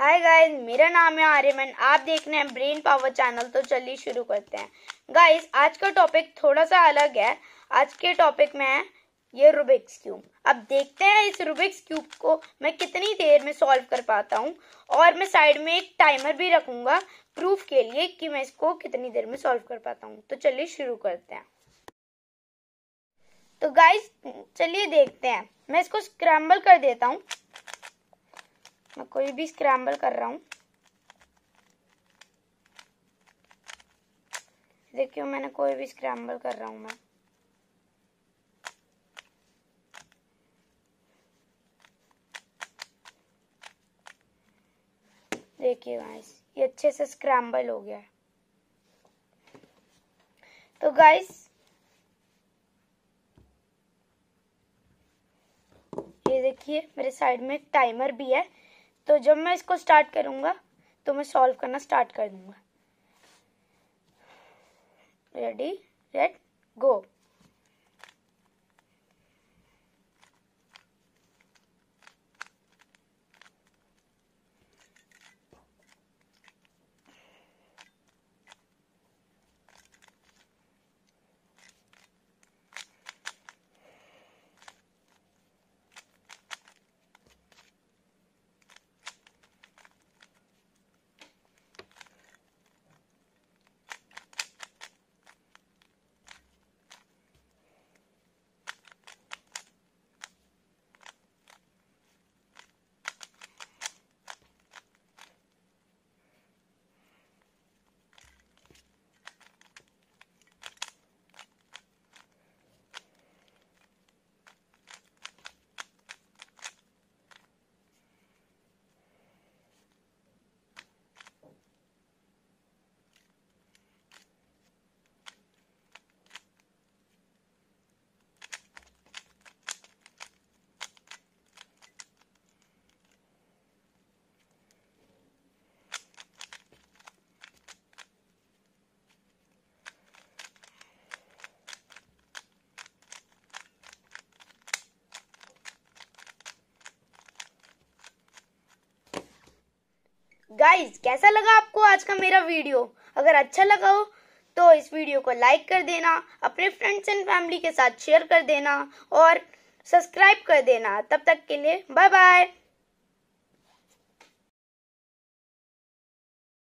Hi guys, मेरा नाम है आर्यमन। आप देख रहे हैं ब्रेन पावर चैनल। तो चलिए शुरू करते हैं। गाइस, आज का टॉपिक थोड़ा सा अलग है। आज के टॉपिक में है ये रूबिक्स क्यूब। अब देखते हैं इस रूबिक्स क्यूब को मैं कितनी देर में सॉल्व कर पाता हूँ, और मैं साइड में एक टाइमर भी रखूंगा प्रूफ के लिए कि मैं इसको कितनी देर में सॉल्व कर पाता हूँ। तो चलिए शुरू करते हैं। तो गाइस चलिए देखते हैं। मैं इसको स्क्रैम्बल कर देता हूँ। मैं कोई भी स्क्रैम्बल कर रहा हूँ। देखिए, मैंने कोई भी स्क्रैम्बल कर रहा हूँ मैं। देखिए गाइस, ये अच्छे से स्क्रैम्बल हो गया है। तो गाइस ये देखिए, मेरे साइड में एक टाइमर भी है। तो जब मैं इसको स्टार्ट करूंगा तो मैं सॉल्व करना स्टार्ट कर दूंगा। रेडी, सेट, गो। गाइस, कैसा लगा आपको आज का मेरा वीडियो? अगर अच्छा लगा हो तो इस वीडियो को लाइक कर देना, अपने फ्रेंड्स एंड फैमिली के साथ शेयर कर देना और सब्सक्राइब कर देना। तब तक के लिए बाय बाय।